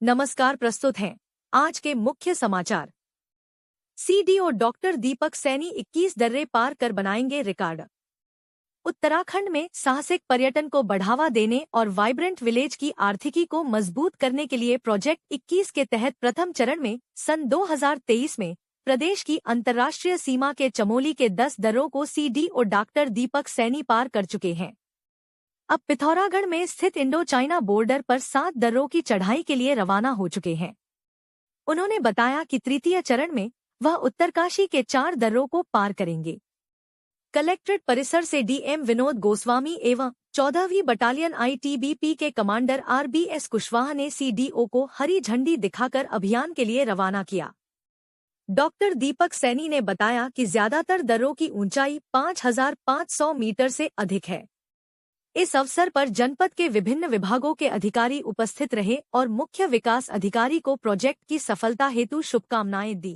नमस्कार, प्रस्तुत हैं आज के मुख्य समाचार। सीडीओ डॉक्टर दीपक सैनी 21 दर्रे पार कर बनाएंगे रिकॉर्ड। उत्तराखंड में साहसिक पर्यटन को बढ़ावा देने और वाइब्रेंट विलेज की आर्थिकी को मजबूत करने के लिए प्रोजेक्ट 21 के तहत प्रथम चरण में सन 2023 में प्रदेश की अंतर्राष्ट्रीय सीमा के चमोली के 10 दर्रों को सीडीओ डॉक्टर दीपक सैनी पार कर चुके हैं। अब पिथौरागढ़ में स्थित इंडो चाइना बॉर्डर पर 7 दर्रों की चढ़ाई के लिए रवाना हो चुके हैं। उन्होंने बताया कि तृतीय चरण में वह उत्तरकाशी के 4 दर्रों को पार करेंगे। कलेक्ट्रेट परिसर से डीएम विनोद गोस्वामी एवं 14वीं बटालियन आईटीबीपी के कमांडर आरबीएस कुशवाहा ने सीडीओ को हरी झंडी दिखाकर अभियान के लिए रवाना किया। डॉक्टर दीपक सैनी ने बताया कि ज्यादातर दर्रों की ऊंचाई 5500 मीटर से अधिक है। इस अवसर पर जनपद के विभिन्न विभागों के अधिकारी उपस्थित रहे और मुख्य विकास अधिकारी को प्रोजेक्ट की सफलता हेतु शुभकामनाएं दी।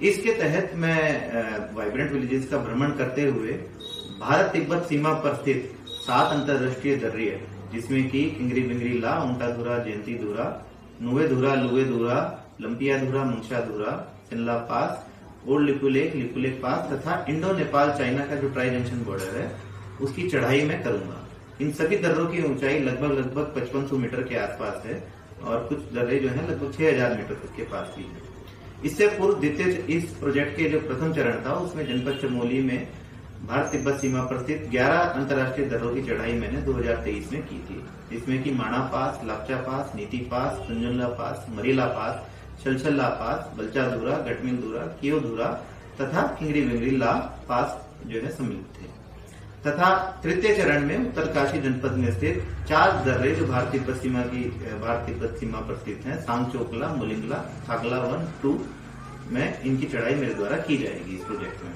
इसके तहत मैं वाइब्रेंट विलेजेस का भ्रमण करते हुए भारत तिब्बत सीमा पर स्थित 7 अंतर्राष्ट्रीय दर्रे जिसमें कि किंगरी बिंगरी ला, उंटा धुरा, जयंती धुरा, नुवे धुरा, लुवे धुरा, लंपिया धुरा, मुंशा धुरा, चिनला पास, ओल्ड लिपुलेक पास तथा इंडो नेपाल चाइना का जो ट्राई जंक्शन बॉर्डर है उसकी चढ़ाई मैं करूंगा। इन सभी दर्रों की ऊंचाई लगभग 5500 मीटर के आसपास है और कुछ दर्रे जो है लगभग 6000 मीटर तक के पास भी है। इससे पूर्व द्वितीय इस प्रोजेक्ट के जो प्रथम चरण था उसमें जनपद चमोली में भारत तिब्बत सीमा पर स्थित 11 अंतर्राष्ट्रीय दर्रों की चढ़ाई मैंने 2023 में की थी, जिसमें कि माणा पास, लापचा पास, नीति पास, तुंजुला पास, मरीला पास, छलछल्ला पास, बलचा धुरा, गटमिल धुरा, कियो धुरा तथा किंगरी बिंगरी ला पास जो है सम्मिलित थे। तथा तृतीय चरण में उत्तरकाशी जनपद में स्थित 4 दर्रे जो भारत तिब्बत सीमा पर स्थित हैं, सांगचोकला, मुलिंगला, थागला 1, 2 में इनकी चढ़ाई मेरे द्वारा की जाएगी। इस प्रोजेक्ट में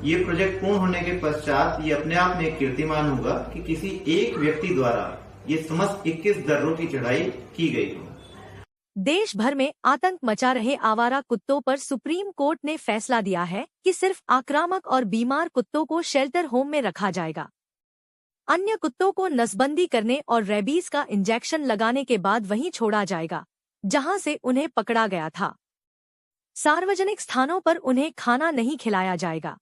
ये प्रोजेक्ट पूर्ण होने के पश्चात ये अपने आप में एक कीर्तिमान होगा कि किसी एक व्यक्ति द्वारा ये समस्त 21 दर्रों की चढ़ाई की गई हो। देश भर में आतंक मचा रहे आवारा कुत्तों पर सुप्रीम कोर्ट ने फैसला दिया है कि सिर्फ आक्रामक और बीमार कुत्तों को शेल्टर होम में रखा जाएगा। अन्य कुत्तों को नसबंदी करने और रेबीज का इंजेक्शन लगाने के बाद वहीं छोड़ा जाएगा जहां से उन्हें पकड़ा गया था। सार्वजनिक स्थानों पर उन्हें खाना नहीं खिलाया जाएगा।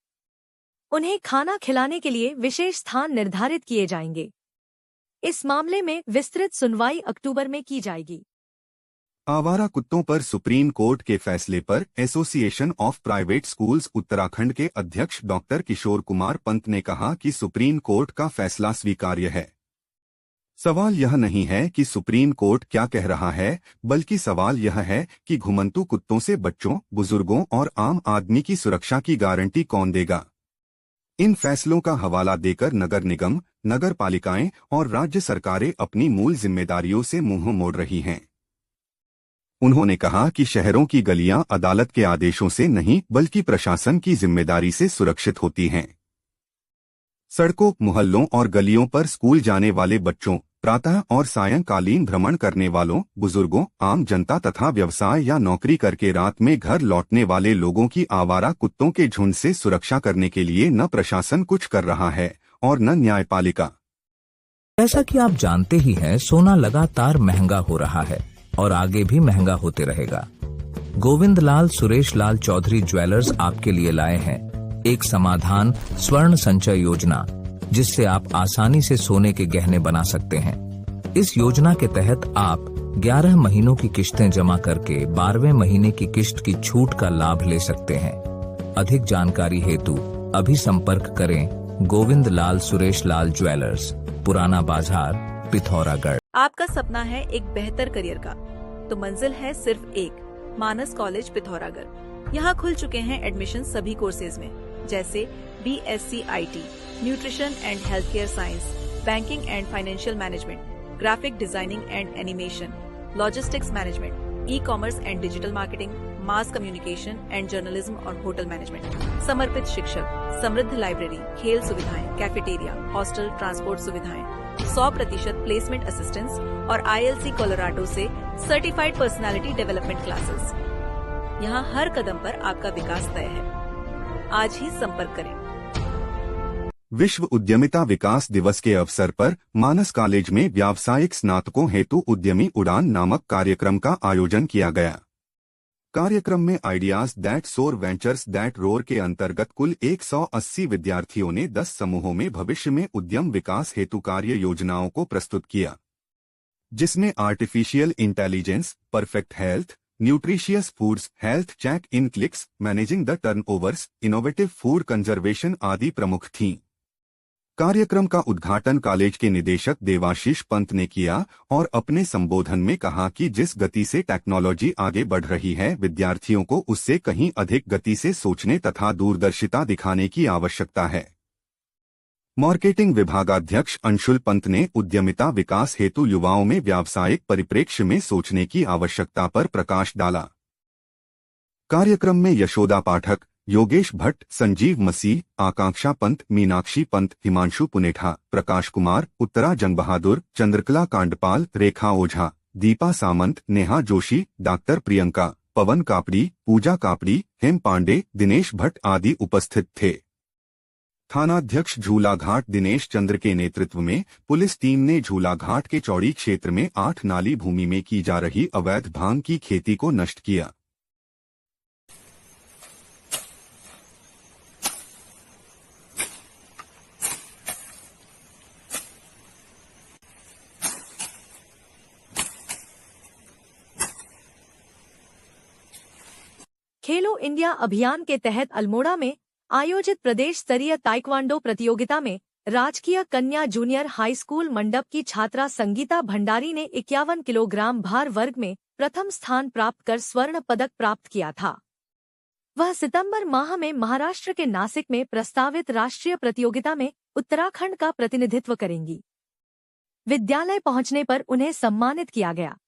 उन्हें खाना खिलाने के लिए विशेष स्थान निर्धारित किए जाएंगे। इस मामले में विस्तृत सुनवाई अक्टूबर में की जाएगी। आवारा कुत्तों पर सुप्रीम कोर्ट के फैसले पर association of private schools Uttarakhand के अध्यक्ष डॉक्टर किशोर कुमार पंत ने कहा कि सुप्रीम कोर्ट का फैसला स्वीकार्य है। सवाल यह नहीं है कि सुप्रीम कोर्ट क्या कह रहा है, बल्कि सवाल यह है कि घुमंतू कुत्तों से बच्चों, बुजुर्गों और आम आदमी की सुरक्षा की गारंटी कौन देगा। इन फैसलों का हवाला देकर नगर निगम, नगर पालिकाएं और राज्य सरकारें अपनी मूल जिम्मेदारियों से मुंह मोड़ रही हैं। उन्होंने कहा कि शहरों की गलियां अदालत के आदेशों से नहीं बल्कि प्रशासन की जिम्मेदारी से सुरक्षित होती हैं। सड़कों, मोहल्लों और गलियों पर स्कूल जाने वाले बच्चों, प्रातः और सायंकालीन भ्रमण करने वालों, बुजुर्गों, आम जनता तथा व्यवसाय या नौकरी करके रात में घर लौटने वाले लोगों की आवारा कुत्तों के झुंड से सुरक्षा करने के लिए न प्रशासन कुछ कर रहा है और न न्यायपालिका। जैसा कि आप जानते ही हैं, सोना लगातार महंगा हो रहा है और आगे भी महंगा होते रहेगा। गोविंद लाल सुरेश लाल चौधरी ज्वेलर्स आपके लिए लाए हैं एक समाधान स्वर्ण संचय योजना, जिससे आप आसानी से सोने के गहने बना सकते हैं। इस योजना के तहत आप 11 महीनों की किश्तें जमा करके 12वें महीने की किश्त की छूट का लाभ ले सकते हैं। अधिक जानकारी हेतु अभी संपर्क करें गोविंद लाल सुरेश लाल ज्वेलर्स, पुराना बाजार, पिथौरागढ़। आपका सपना है एक बेहतर करियर का, तो मंजिल है सिर्फ एक, मानस कॉलेज पिथौरागढ़। यहाँ खुल चुके हैं एडमिशन सभी कोर्सेज में, जैसे BSc IT, nutrition and health care science, banking and financial management, graphic designing and animation, logistics management, e-commerce and digital marketing, mass communication and journalism और होटल मैनेजमेंट। समर्पित शिक्षक, समृद्ध लाइब्रेरी, खेल सुविधाएं, कैफेटेरिया, हॉस्टल, ट्रांसपोर्ट सुविधाएं, 100% placement assistance और ILC Colorado से certified personality development classes. यहाँ हर कदम पर आपका विकास तय है। आज ही संपर्क करें। विश्व उद्यमिता विकास दिवस के अवसर पर मानस कॉलेज में व्यावसायिक स्नातकों हेतु उद्यमी उड़ान नामक कार्यक्रम का आयोजन किया गया। कार्यक्रम में आइडियाज दैट सोर वेंचर्स दैट रोर के अंतर्गत कुल 180 विद्यार्थियों ने 10 समूहों में भविष्य में उद्यम विकास हेतु कार्य योजनाओं को प्रस्तुत किया, जिसमें artificial intelligence, perfect health, nutritious foods, health check in clicks, managing the turnovers, innovative food conservation आदि प्रमुख थीं। कार्यक्रम का उद्घाटन कॉलेज के निदेशक देवाशीष पंत ने किया और अपने संबोधन में कहा कि जिस गति से टेक्नोलॉजी आगे बढ़ रही है, विद्यार्थियों को उससे कहीं अधिक गति से सोचने तथा दूरदर्शिता दिखाने की आवश्यकता है। मार्केटिंग विभागाध्यक्ष अंशुल पंत ने उद्यमिता विकास हेतु युवाओं में व्यावसायिक परिप्रेक्ष्य में सोचने की आवश्यकता पर प्रकाश डाला। कार्यक्रम में यशोदा पाठक, योगेश भट्ट, संजीव मसीह, आकांक्षा पंत, मीनाक्षी पंत, हिमांशु पुनेठा, प्रकाश कुमार, उत्तरा जंग बहादुर, चंद्रकला कांडपाल, रेखा ओझा, दीपा सामंत, नेहा जोशी, डॉक्टर प्रियंका, पवन कापड़ी, पूजा कापड़ी, हेम पांडे, दिनेश भट्ट आदि उपस्थित थे। थानाध्यक्ष झूलाघाट दिनेश चंद्र के नेतृत्व में पुलिस टीम ने झूलाघाट के चौड़ी क्षेत्र में 8 नाली भूमि में की जा रही अवैध भांग की खेती को नष्ट किया। खेलो इंडिया अभियान के तहत अल्मोड़ा में आयोजित प्रदेश स्तरीय ताइक्वांडो प्रतियोगिता में राजकीय कन्या जूनियर हाई स्कूल मंडप की छात्रा संगीता भंडारी ने 51 किलोग्राम भार वर्ग में प्रथम स्थान प्राप्त कर स्वर्ण पदक प्राप्त किया था। वह सितंबर माह में महाराष्ट्र के नासिक में प्रस्तावित राष्ट्रीय प्रतियोगिता में उत्तराखंड का प्रतिनिधित्व करेंगी। विद्यालय पहुंचने पर उन्हें सम्मानित किया गया।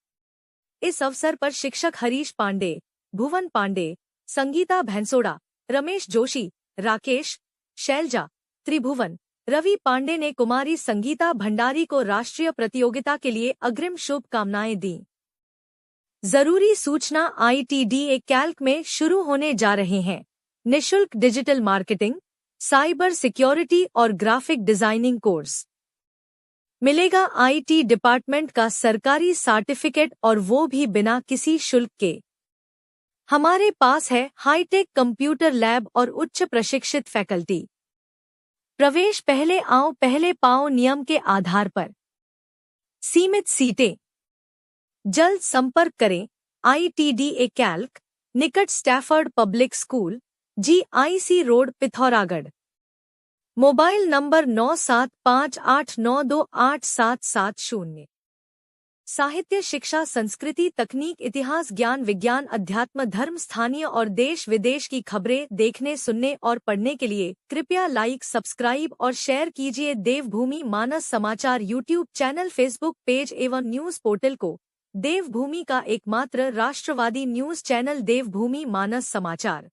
इस अवसर पर शिक्षक हरीश पांडे, भुवन पांडे, संगीता भैंसोड़ा, रमेश जोशी, राकेश, शैलजा, त्रिभुवन, रवि पांडे ने कुमारी संगीता भंडारी को राष्ट्रीय प्रतियोगिता के लिए अग्रिम शुभकामनाएं दी। जरूरी सूचना ITDA कैल्क में शुरू होने जा रहे हैं निःशुल्क डिजिटल मार्केटिंग, साइबर सिक्योरिटी और ग्राफिक डिजाइनिंग कोर्स। मिलेगा IT डिपार्टमेंट का सरकारी सर्टिफिकेट और वो भी बिना किसी शुल्क के। हमारे पास है हाईटेक कंप्यूटर लैब और उच्च प्रशिक्षित फैकल्टी। प्रवेश पहले आओ पहले पाओ नियम के आधार पर। सीमित सीटें। जल्द संपर्क करें ITDA कैल्क, निकट Stafford public school, GIC road, Pithoragarh. Mobile number 9758928770। साहित्य, शिक्षा, संस्कृति, तकनीक, इतिहास, ज्ञान, विज्ञान, अध्यात्म, धर्म, स्थानीय और देश विदेश की खबरें देखने, सुनने और पढ़ने के लिए कृपया लाइक, सब्सक्राइब और शेयर कीजिए देवभूमि मानस समाचार यूट्यूब चैनल, फेसबुक पेज एवं न्यूज पोर्टल को। देवभूमि का एकमात्र राष्ट्रवादी न्यूज चैनल देवभूमि मानस समाचार।